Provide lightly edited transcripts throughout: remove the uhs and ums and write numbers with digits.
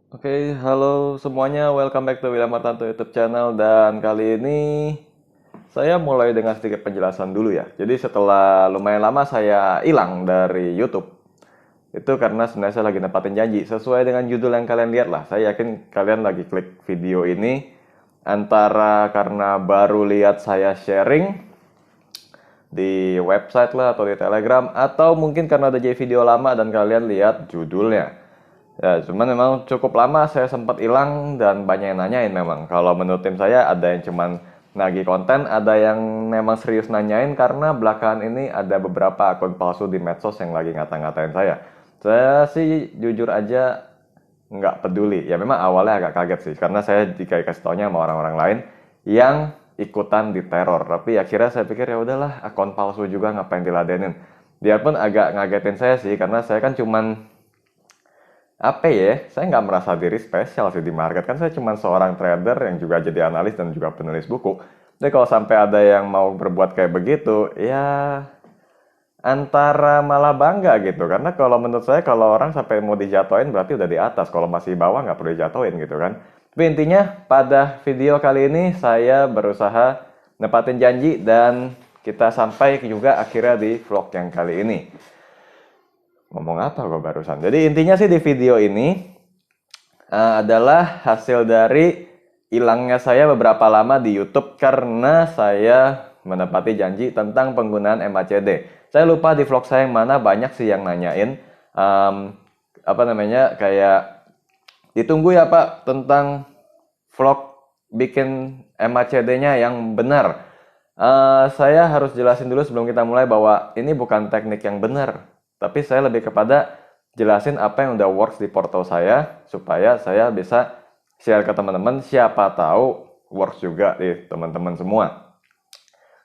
Oke, halo semuanya, welcome back to William Martanto YouTube channel. Dan kali ini saya mulai dengan sedikit penjelasan dulu ya. Jadi setelah lumayan lama saya hilang dari YouTube, itu karena sebenarnya saya lagi nepatin janji. Sesuai dengan judul yang kalian lihat lah, saya yakin kalian lagi klik video ini antara karena baru lihat saya sharing di website lah atau di Telegram, atau mungkin karena ada jadi video lama dan kalian lihat judulnya. Ya, cuman memang cukup lama saya sempat hilang dan banyak yang nanyain memang. Kalau menurut tim saya ada yang cuman nagih konten, ada yang memang serius nanyain karena belakangan ini ada beberapa akun palsu di medsos yang lagi ngata-ngatain saya. Saya sih jujur aja nggak peduli. Ya memang awalnya agak kaget sih karena saya jika dikasih taunya sama orang-orang lain yang ikutan diteror. Tapi akhirnya saya pikir ya udahlah, akun palsu juga ngapain diladenin. Biarpun agak ngagetin saya sih karena saya kan cuman apa ya, saya nggak merasa diri spesial sih di market. Kan saya cuma seorang trader yang juga jadi analis dan juga penulis buku. Jadi kalau sampai ada yang mau berbuat kayak begitu, ya antara malah bangga gitu. Karena kalau menurut saya kalau orang sampai mau dijatuhin berarti udah di atas. Kalau masih bawah nggak perlu dijatuhin gitu kan. Tapi intinya pada video kali ini saya berusaha nepatin janji dan kita sampai juga akhirnya di vlog yang kali ini. Ngomong apa gue barusan? Jadi intinya sih di video ini adalah hasil dari hilangnya saya beberapa lama di YouTube karena saya menepati janji tentang penggunaan MACD. Saya lupa di vlog saya yang mana banyak sih yang nanyain apa namanya kayak ditunggu ya Pak tentang vlog bikin MACD-nya yang benar. Saya harus jelasin dulu sebelum kita mulai bahwa ini bukan teknik yang benar, tapi saya lebih kepada jelasin apa yang udah works di portal saya supaya saya bisa share ke teman-teman, siapa tahu works juga di teman-teman semua.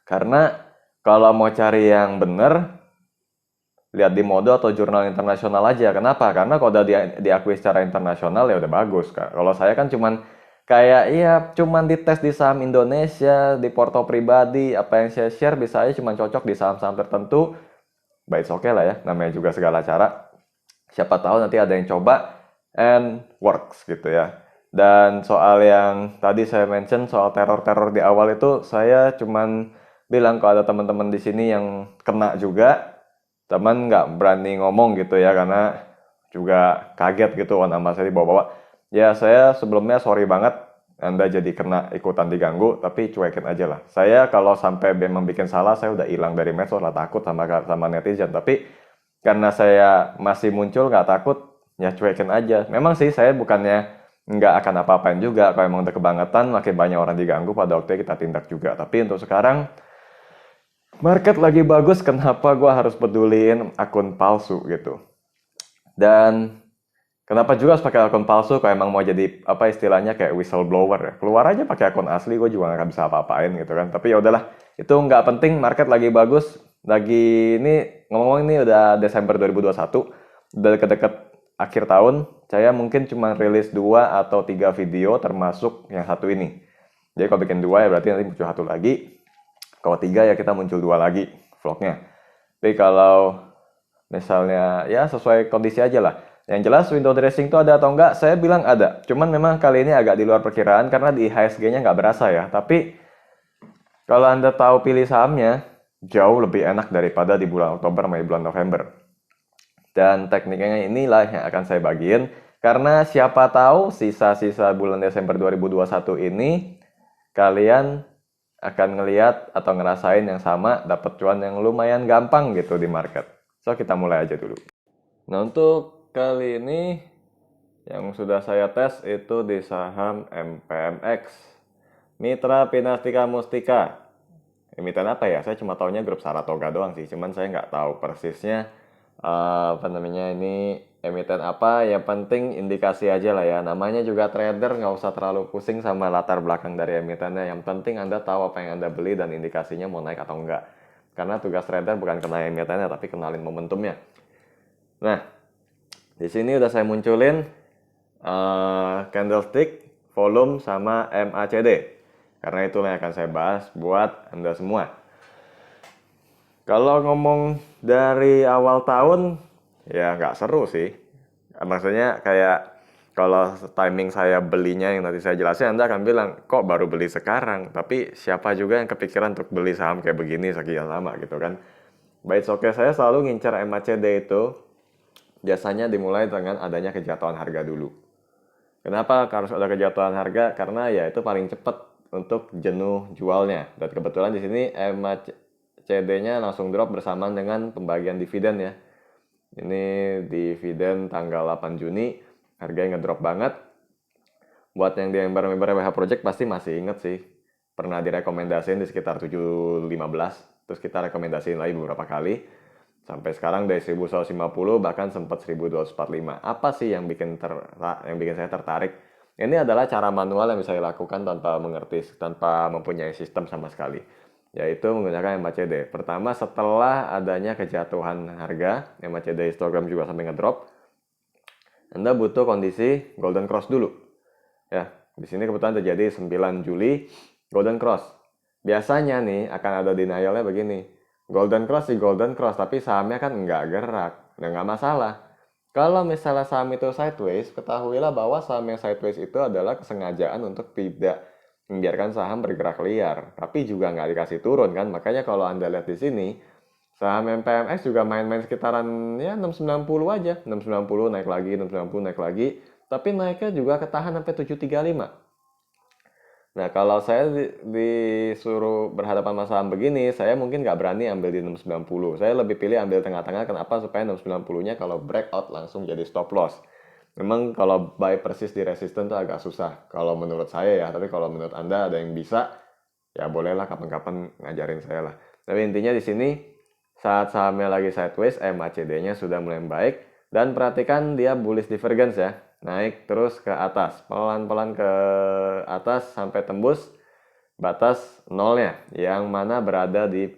Karena kalau mau cari yang benar, lihat di Modo atau jurnal internasional aja. Kenapa? Karena kalau udah diakui secara internasional ya udah bagus. Kalau saya kan cuman kayak iya cuman dites di saham Indonesia, di portal pribadi, apa yang saya share bisa aja cuman cocok di saham-saham tertentu. Baik oke lah ya, namanya juga segala cara. Siapa tahu nanti ada yang coba and works gitu ya. Dan soal yang tadi saya mention soal teror-teror di awal itu, saya cuman bilang kalau ada teman-teman di sini yang kena juga, teman nggak berani ngomong gitu ya karena juga kaget gitu nama saya dibawa-bawa. Ya saya sebelumnya sorry banget Anda jadi kena ikutan diganggu, tapi cuekin aja lah. Saya kalau sampai memang bikin salah, saya udah hilang dari medsos lah, takut sama netizen. Tapi karena saya masih muncul nggak takut, ya cuekin aja. Memang sih saya bukannya nggak akan apa-apain juga. Kalau emang udah kebangetan, makin banyak orang diganggu, pada waktunya kita tindak juga. Tapi untuk sekarang, market lagi bagus, kenapa gue harus peduliin akun palsu gitu. Dan kenapa juga harus pakai akun palsu kalau emang mau jadi apa istilahnya kayak whistleblower ya. Keluar aja pakai akun asli, gue juga nggak bisa apa-apain gitu kan. Tapi ya udahlah, itu nggak penting, market lagi bagus. Lagi ini ngomong-ngomong ini udah Desember 2021, udah deket-deket akhir tahun. Saya mungkin cuma rilis 2 atau 3 video termasuk yang satu ini. Jadi kalau bikin 2 ya berarti nanti muncul satu lagi. Kalau 3 ya kita muncul 2 lagi vlognya. Tapi kalau misalnya ya sesuai kondisi aja lah. Yang jelas window dressing itu ada atau enggak, saya bilang ada. Cuman memang kali ini agak di luar perkiraan karena di HSG-nya nggak berasa ya. Tapi kalau Anda tahu pilih sahamnya, jauh lebih enak daripada di bulan Oktober sama di bulan November. Dan tekniknya inilah yang akan saya bagiin. Karena siapa tahu sisa-sisa bulan Desember 2021 ini, kalian akan ngeliat atau ngerasain yang sama, dapat cuan yang lumayan gampang gitu di market. So, kita mulai aja dulu. Nah, untuk kali ini yang sudah saya tes itu di saham MPMX, Mitra Pinastika Mustika. Emiten apa ya? Saya cuma taunya grup Saratoga doang sih, cuman saya nggak tahu persisnya apa namanya ini emiten apa. Yang penting indikasi aja lah ya. Namanya juga trader, nggak usah terlalu pusing sama latar belakang dari emitennya. Yang penting Anda tahu apa yang Anda beli dan indikasinya mau naik atau enggak. Karena tugas trader bukan kenal emitennya, tapi kenalin momentumnya. Nah, di sini udah saya munculin candlestick, volume, sama MACD. Karena itulah yang akan saya bahas buat Anda semua. Kalau ngomong dari awal tahun, ya nggak seru sih. Maksudnya kayak Kalau timing saya belinya yang nanti saya jelasin, Anda akan bilang, kok baru beli sekarang? Tapi siapa juga yang kepikiran untuk beli saham kayak begini sekian lama gitu kan? Baik, oke, saya selalu ngincar MACD itu biasanya dimulai dengan adanya kejatuhan harga dulu. Kenapa harus ada kejatuhan harga? Karena ya itu paling cepat untuk jenuh jualnya. Dan kebetulan di sini MACD-nya langsung drop bersamaan dengan pembagian dividen ya. Ini dividen tanggal 8 Juni, harganya ngedrop banget. Buat yang di member-member WH Project pasti masih inget sih. Pernah direkomendasiin di sekitar 7.15, terus kita rekomendasiin lagi beberapa kali. Sampai sekarang dari 1150 bahkan sempat 1245. Apa sih yang bikin saya tertarik? Ini adalah cara manual yang bisa dilakukan tanpa mempunyai sistem sama sekali. Yaitu menggunakan MACD. Pertama, setelah adanya kejatuhan harga, MACD histogram juga sampai ngedrop, Anda butuh kondisi golden cross dulu. Ya, di sini kebetulan terjadi 9 Juli golden cross. Biasanya nih akan ada denialnya begini. Golden cross sih golden cross, tapi sahamnya kan nggak gerak. Nah, nggak masalah. Kalau misalnya saham itu sideways, ketahuilah bahwa saham yang sideways itu adalah kesengajaan untuk tidak membiarkan saham bergerak liar. Tapi juga nggak dikasih turun kan. Makanya kalau Anda lihat di sini, saham MPMX juga main-main sekitaran ya 690 aja. 690 naik lagi, 690 naik lagi. Tapi naiknya juga ketahan sampai 735. Nah, kalau saya disuruh berhadapan sama saham begini, saya mungkin nggak berani ambil di 690. Saya lebih pilih ambil tengah-tengah. Kenapa? Supaya 690-nya kalau breakout langsung jadi stop loss. Memang kalau buy persis di resistance itu agak susah. Kalau menurut saya ya, tapi kalau menurut Anda ada yang bisa, ya bolehlah kapan-kapan ngajarin saya lah. Tapi intinya di sini, saat sahamnya lagi sideways, MACD-nya sudah mulai baik. Dan perhatikan dia bullish divergence ya. Naik terus ke atas, pelan-pelan ke atas sampai tembus batas nolnya, yang mana berada di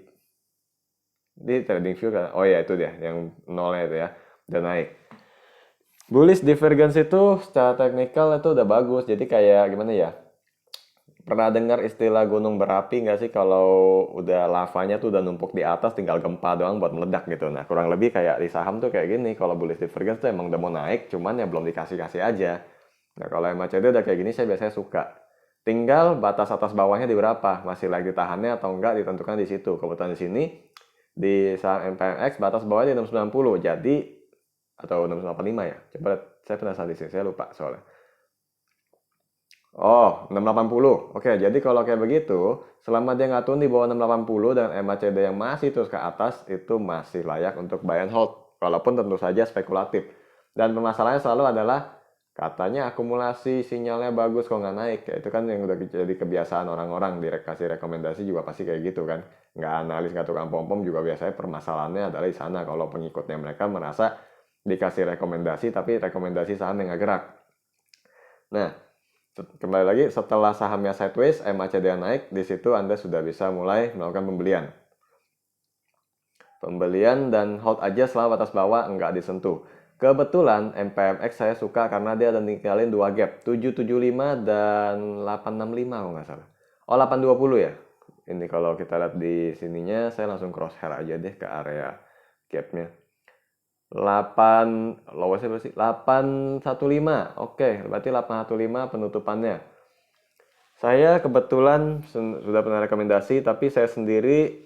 trading view kan. Oh ya, itu dia yang nolnya itu ya, udah naik. Bullish divergence itu secara teknikal itu udah bagus. Jadi kayak gimana ya, pernah dengar istilah gunung berapi nggak sih? Kalau udah lavanya tuh udah numpuk di atas, tinggal gempa doang buat meledak gitu. Nah, kurang lebih kayak di saham tuh kayak gini. Kalau bullish divergence tuh emang udah mau naik, cuman ya belum dikasih-kasih aja. Nah, kalau MACD udah kayak gini saya biasanya suka. Tinggal batas atas bawahnya di berapa, masih lagi ditahannya atau enggak ditentukan di situ. Kebetulan di sini di saham MPMX batas bawahnya di 690, jadi atau 685 ya. Coba saya penasaran di sini, saya lupa soalnya. Oh, 680. Oke, jadi kalau kayak begitu, selama dia nggak turun di bawah 680 dan MACD yang masih terus ke atas, itu masih layak untuk buy and hold. Walaupun tentu saja spekulatif. Dan permasalahannya selalu adalah, katanya akumulasi sinyalnya bagus kok nggak naik. Ya, itu kan yang udah jadi kebiasaan orang-orang, dikasih rekomendasi juga pasti kayak gitu kan. Nggak analis, nggak tukang pom-pom juga biasanya permasalahannya adalah di sana. Kalau pengikutnya mereka merasa dikasih rekomendasi, tapi rekomendasi saham yang nggak gerak. Nah, kembali lagi, setelah sahamnya sideways, MACD yang naik, di situ Anda sudah bisa mulai melakukan pembelian. Pembelian dan hold aja selama batas bawah nggak disentuh. Kebetulan MPMX saya suka karena dia ada ninggalin dua gap, 775 dan 865 kalau nggak salah. Oh, 820 ya. Ini kalau kita lihat di sininya, saya langsung crosshair aja deh ke area gapnya. 8 lowesnya berarti 815. Oke, berarti 815 penutupannya. Saya kebetulan sudah pernah rekomendasi, tapi saya sendiri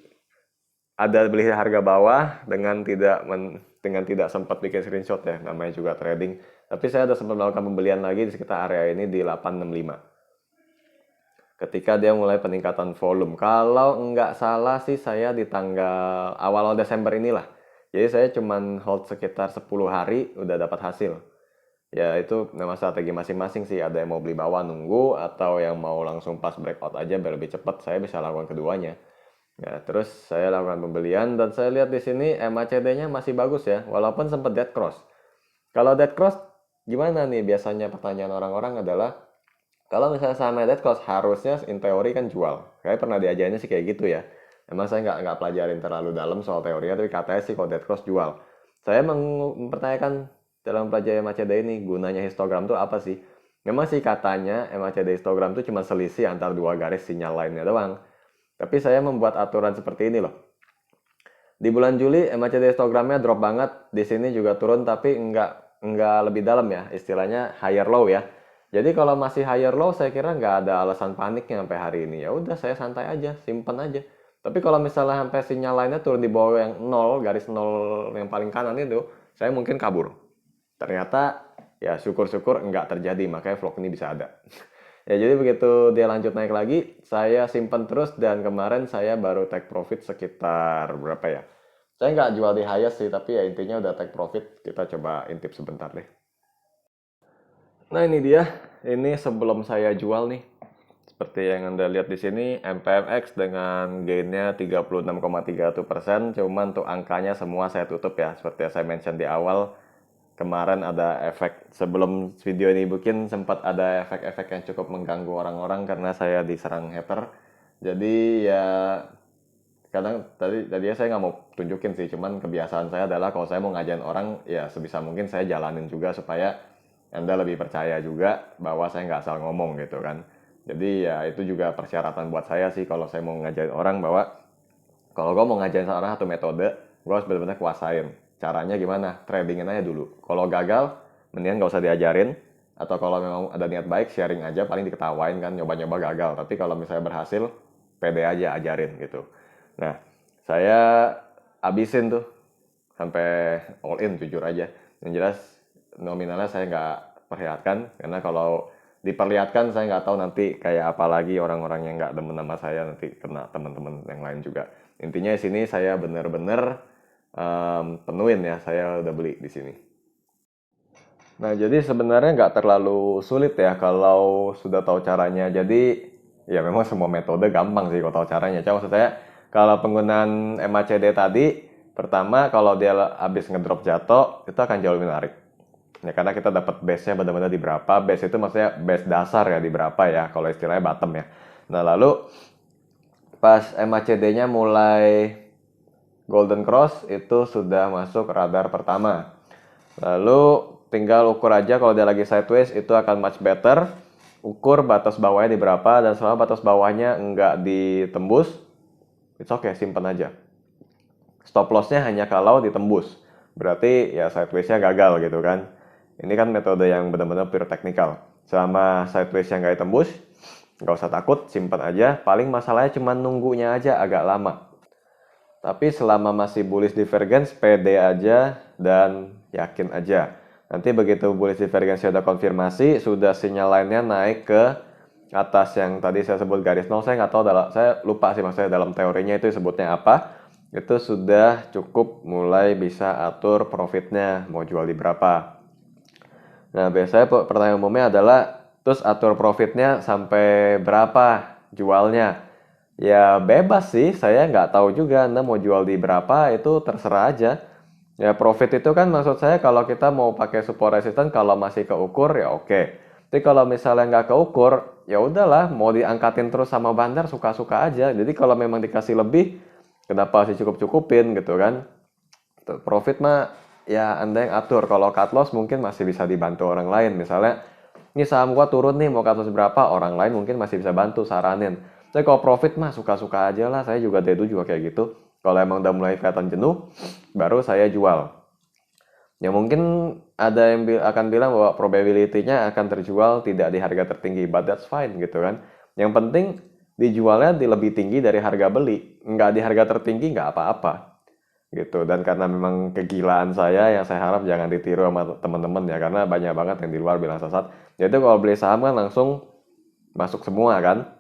ada beli harga bawah dengan tidak sempat bikin screenshot ya, namanya juga trading. Tapi saya ada sempat melakukan pembelian lagi di sekitar area ini di 865. Ketika dia mulai peningkatan volume. Kalau nggak salah sih saya di tanggal awal Desember inilah. Jadi saya cuman hold sekitar 10 hari udah dapat hasil. Ya itu nama strategi masing-masing sih. Ada yang mau beli bawah nunggu atau yang mau langsung pas breakout aja biar lebih cepat. Saya bisa lakukan keduanya. Ya, terus saya lakukan pembelian dan saya lihat di sini MACD-nya masih bagus ya, walaupun sempat dead cross. Kalau dead cross gimana nih? Biasanya pertanyaan orang-orang adalah, kalau misalnya sama dead cross harusnya in teori kan jual. Kayak pernah diajarinnya sih kayak gitu ya. Emang saya nggak pelajarin terlalu dalam soal teorinya, tapi katanya sih kalau dead cross jual. Saya mempertanyakan dalam pelajaran MACD ini, gunanya histogram itu apa sih? Memang sih katanya MACD histogram itu cuma selisih antara dua garis sinyal lainnya doang. Tapi saya membuat aturan seperti ini loh. Di bulan Juli MACD histogramnya drop banget, di sini juga turun tapi nggak lebih dalam ya, istilahnya higher low ya. Jadi kalau masih higher low, saya kira nggak ada alasan paniknya sampai hari ini. Ya udah, saya santai aja, simpen aja. Tapi kalau misalnya sampai sinyal lainnya turun di bawah yang nol, garis nol yang paling kanan itu, saya mungkin kabur. Ternyata ya syukur-syukur nggak terjadi, makanya vlog ini bisa ada. Ya jadi begitu dia lanjut naik lagi, saya simpen terus dan kemarin saya baru take profit sekitar berapa ya? Saya nggak jual di highest sih, tapi ya intinya udah take profit. Kita coba intip sebentar deh. Nah ini dia, ini sebelum saya jual nih. Seperti yang Anda lihat di sini, MPMX dengan gainnya 36,31%, cuman untuk angkanya semua saya tutup ya. Seperti yang saya mention di awal, kemarin ada efek, sebelum video ini bikin sempat ada efek-efek yang cukup mengganggu orang-orang karena saya diserang hater. Jadi ya kadang tadi saya nggak mau tunjukin sih, cuman kebiasaan saya adalah kalau saya mau ngajarin orang ya sebisa mungkin saya jalanin juga supaya Anda lebih percaya juga bahwa saya nggak asal ngomong gitu kan. Jadi ya itu juga persyaratan buat saya sih kalau saya mau ngajarin orang, bahwa kalau gue mau ngajarin orang satu metode, gue harus benar-benar kuasain. Caranya gimana? Tradingin aja dulu. Kalau gagal, mendingan nggak usah diajarin. Atau kalau memang ada niat baik, sharing aja, paling diketawain kan, nyoba-nyoba gagal. Tapi kalau misalnya berhasil, pede aja ajarin gitu. Nah, saya abisin tuh sampai all in, jujur aja. Yang jelas nominalnya saya nggak perlihatkan, karena kalau diperlihatkan saya nggak tahu nanti kayak apa lagi, orang-orang yang nggak demen sama saya nanti kena teman-teman yang lain juga. Intinya di sini saya bener-bener penuhin ya, saya udah beli di sini. Nah, jadi sebenarnya nggak terlalu sulit ya kalau sudah tahu caranya. Jadi ya memang semua metode gampang sih kalau tahu caranya. Cuma maksud saya kalau penggunaan MACD tadi, pertama kalau dia habis ngedrop jatuh itu akan jauh lebih menarik. Ya karena kita dapat base-nya benar-benar di berapa. Base itu maksudnya base dasar ya, di berapa ya, kalau istilahnya bottom ya. Nah, lalu pas MACD-nya mulai golden cross itu sudah masuk radar pertama. Lalu tinggal ukur aja, kalau dia lagi sideways itu akan much better. Ukur batas bawahnya di berapa, dan selama batas bawahnya enggak ditembus, it's okay, simpan aja. Stop lossnya hanya kalau ditembus, berarti ya sideways-nya gagal gitu kan. Ini kan metode yang benar-benar pure technical. Selama sideways-nya nggak ditembus, nggak usah takut, simpan aja. Paling masalahnya cuma nunggunya aja agak lama. Tapi selama masih bullish divergence, pede aja dan yakin aja. Nanti begitu bullish divergence sudah konfirmasi, sudah sinyal lainnya naik ke atas yang tadi saya sebut garis nol, saya nggak tahu, saya lupa sih maksudnya dalam teorinya itu sebutnya apa. Itu sudah cukup mulai bisa atur profitnya, mau jual di berapa. Nah, biasanya pertanyaan umumnya adalah, terus atur profitnya sampai berapa jualnya? Ya bebas sih, saya nggak tahu juga Anda mau jual di berapa, itu terserah aja. Ya profit itu kan maksud saya kalau kita mau pakai support resistance, kalau masih keukur ya oke. Tapi kalau misalnya nggak keukur, ya udahlah, mau diangkatin terus sama bandar suka-suka aja. Jadi kalau memang dikasih lebih, kenapa sih cukup-cukupin gitu kan? Profit mah ya Anda yang atur. Kalau cut loss mungkin masih bisa dibantu orang lain. Misalnya, ini saham gua turun nih, mau cut loss berapa? Orang lain mungkin masih bisa bantu, saranin. Tapi kalau profit mah suka-suka aja lah. Saya juga dari dulu juga kayak gitu. Kalau emang udah mulai kelihatan jenuh, baru saya jual. Ya mungkin ada yang akan bilang bahwa probability-nya akan terjual tidak di harga tertinggi, but that's fine gitu kan. Yang penting dijualnya di lebih tinggi dari harga beli, nggak di harga tertinggi nggak apa-apa gitu. Dan karena memang kegilaan saya, yang saya harap jangan ditiru sama teman-teman ya, karena banyak banget yang di luar bilang sesat. Jadi kalau beli saham kan langsung masuk semua kan.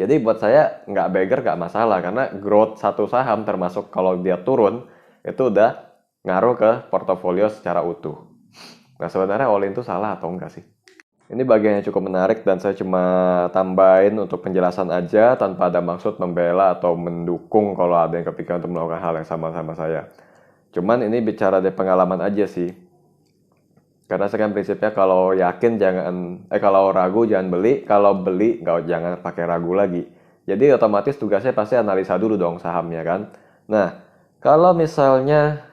Jadi buat saya nggak beggar nggak masalah, karena growth satu saham termasuk kalau dia turun itu udah ngaruh ke portofolio secara utuh. Nah sebenarnya all in itu salah atau enggak sih? Ini bagian yang cukup menarik dan saya cuma tambahin untuk penjelasan aja tanpa ada maksud membela atau mendukung kalau ada yang kepikiran untuk melakukan hal yang sama-sama saya. Cuman ini bicara dari pengalaman aja sih. Karena saya kan prinsipnya kalau yakin jangan, kalau ragu jangan beli, kalau beli jangan pakai ragu lagi. Jadi otomatis tugasnya pasti analisa dulu dong sahamnya kan. Nah, kalau misalnya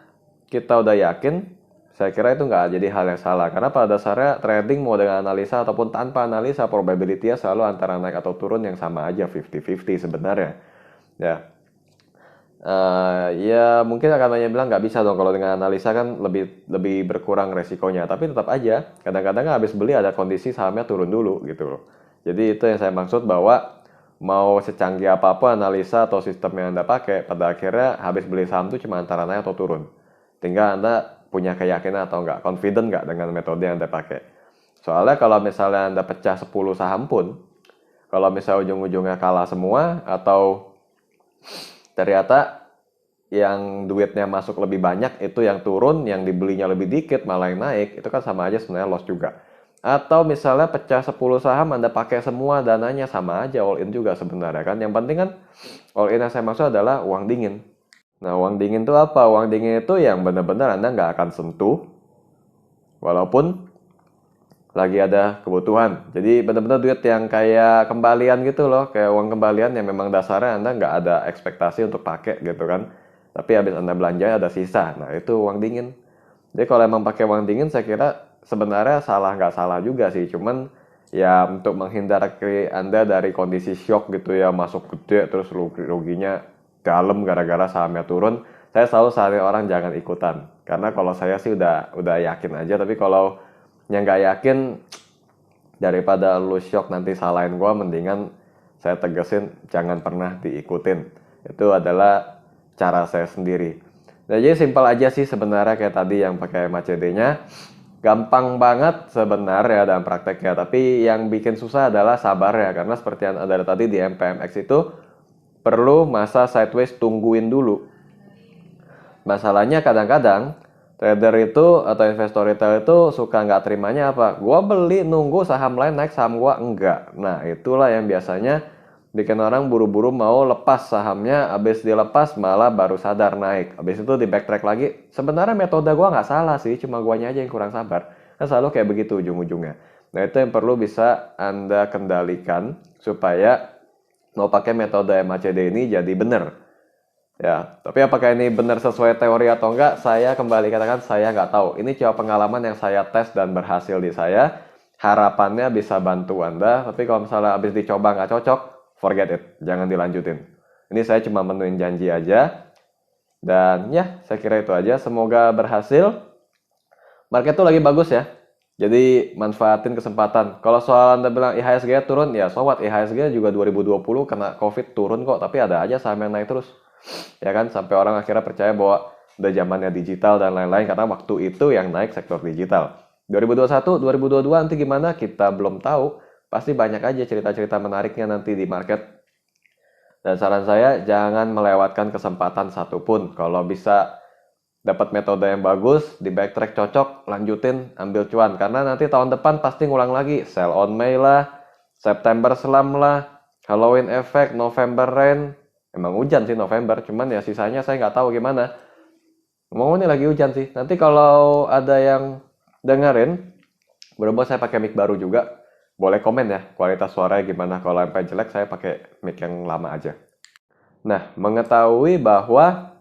kita udah yakin, saya kira itu nggak jadi hal yang salah. Karena pada dasarnya trading mau dengan analisa ataupun tanpa analisa, probability-nya selalu antara naik atau turun yang sama aja, 50-50 sebenarnya. Ya. Ya mungkin akan banyak bilang nggak bisa dong kalau dengan analisa kan lebih lebih berkurang resikonya. Tapi tetap aja kadang-kadang kan habis beli ada kondisi sahamnya turun dulu gitu loh. Jadi itu yang saya maksud bahwa mau secanggih apapun analisa atau sistem yang Anda pakai, pada akhirnya habis beli saham itu cuma antara naik atau turun. Tinggal Anda punya keyakinan atau nggak, confident nggak dengan metode yang Anda pakai. Soalnya kalau misalnya Anda pecah 10 saham pun, kalau misalnya ujung-ujungnya kalah semua atau ternyata yang duitnya masuk lebih banyak itu yang turun, yang dibelinya lebih dikit malah yang naik, itu kan sama aja sebenarnya loss juga. Atau misalnya pecah 10 saham Anda pakai semua dananya, sama aja all in juga sebenarnya kan. Yang penting kan all in yang saya maksud adalah uang dingin. Nah, uang dingin itu apa? Uang dingin itu yang benar-benar Anda nggak akan sentuh walaupun lagi ada kebutuhan. Jadi benar-benar duit yang kayak kembalian gitu loh, kayak uang kembalian yang memang dasarnya Anda nggak ada ekspektasi untuk pakai gitu kan. Tapi habis Anda belanja ada sisa. Nah, itu uang dingin. Jadi kalau emang pakai uang dingin saya kira sebenarnya salah nggak salah juga sih. Cuman ya untuk menghindari Anda dari kondisi shock gitu ya, masuk gede terus ruginya dalam gara-gara sahamnya turun. Saya selalu saranin orang jangan ikutan. Karena kalau saya sih udah yakin aja, tapi kalau yang nggak yakin, daripada lu shock nanti salahin gua, mendingan saya tegesin jangan pernah diikutin. Itu adalah cara saya sendiri. Nah, jadi simpel aja sih sebenarnya kayak tadi yang pakai MACD-nya. Gampang banget sebenarnya dalam prakteknya, tapi yang bikin susah adalah sabar ya, karena seperti yang ada tadi di MPMX itu perlu masa sideways, tungguin dulu. Masalahnya kadang-kadang trader itu atau investor retail itu suka nggak terimanya apa? Gua beli nunggu saham lain naik, saham gua enggak. Nah, itulah yang biasanya bikin orang buru-buru mau lepas sahamnya, habis dilepas malah baru sadar naik. Habis itu di backtrack lagi. Sebenarnya metode gua nggak salah sih, cuma guanya aja yang kurang sabar. Kan selalu kayak begitu ujung-ujungnya. Nah, itu yang perlu bisa Anda kendalikan supaya mau pakai metode MACD ini jadi benar. Ya, tapi apakah ini benar sesuai teori atau enggak, saya kembali katakan saya nggak tahu. Ini cuma pengalaman yang saya tes dan berhasil di saya. Harapannya bisa bantu Anda, tapi kalau misalnya habis dicoba nggak cocok, forget it, jangan dilanjutin. Ini saya cuma menuin janji aja. Dan ya, saya kira itu aja. Semoga berhasil. Market tuh lagi bagus ya. Jadi manfaatin kesempatan. Kalau soal Anda bilang IHSG turun, ya so what? IHSG juga 2020 kena COVID turun kok, tapi ada aja saham yang naik terus. Ya kan, sampai orang akhirnya percaya bahwa udah zamannya digital dan lain-lain, karena waktu itu yang naik sektor digital. 2021, 2022 nanti gimana kita belum tahu. Pasti banyak aja cerita-cerita menariknya nanti di market. Dan saran saya jangan melewatkan kesempatan satupun. Kalau bisa dapat metode yang bagus, di backtrack cocok, lanjutin, ambil cuan. Karena nanti tahun depan pasti ngulang lagi. Sell on May lah, September Slam lah, Halloween Effect, November Rain. Emang hujan sih November, cuman ya sisanya saya nggak tahu gimana. Ngomong ini lagi hujan sih. Nanti kalau ada yang dengerin, berhubung saya pakai mic baru juga, boleh komen ya kualitas suaranya gimana. Kalau sampai jelek saya pakai mic yang lama aja. Nah, mengetahui bahwa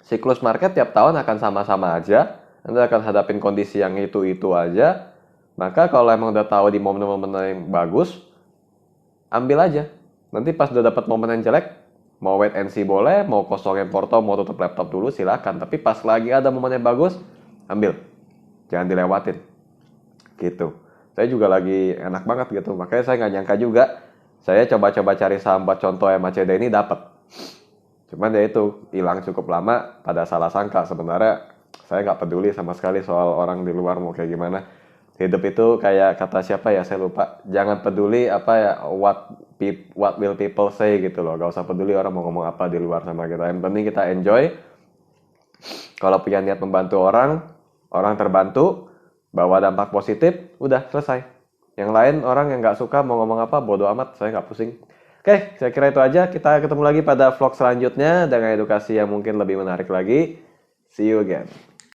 siklus market tiap tahun akan sama-sama aja, Anda akan hadapin kondisi yang itu-itu aja, maka kalau emang udah tahu di momen-momen yang bagus, ambil aja. Nanti pas udah dapat momen yang jelek, mau wait and see boleh, mau kosongin porto, mau tutup laptop dulu silakan. Tapi pas lagi ada momen yang bagus, ambil. Jangan dilewatin. Gitu. Saya juga lagi enak banget gitu. Makanya saya nggak nyangka juga. Saya coba-coba cari saham buat contoh MACD ini dapat. Cuman ya itu, hilang cukup lama pada salah sangka. Sebenarnya saya nggak peduli sama sekali soal orang di luar mau kayak gimana. Hidup itu kayak kata siapa ya, saya lupa. Jangan peduli apa ya, what will people say gitu loh. Gak usah peduli orang mau ngomong apa di luar sama kita. Yang penting kita enjoy. Kalau punya niat membantu orang, orang terbantu, bawa dampak positif, udah selesai. Yang lain orang yang nggak suka mau ngomong apa, bodo amat, saya nggak pusing. Oke, saya kira itu aja. Kita ketemu lagi pada vlog selanjutnya dengan edukasi yang mungkin lebih menarik lagi. See you again.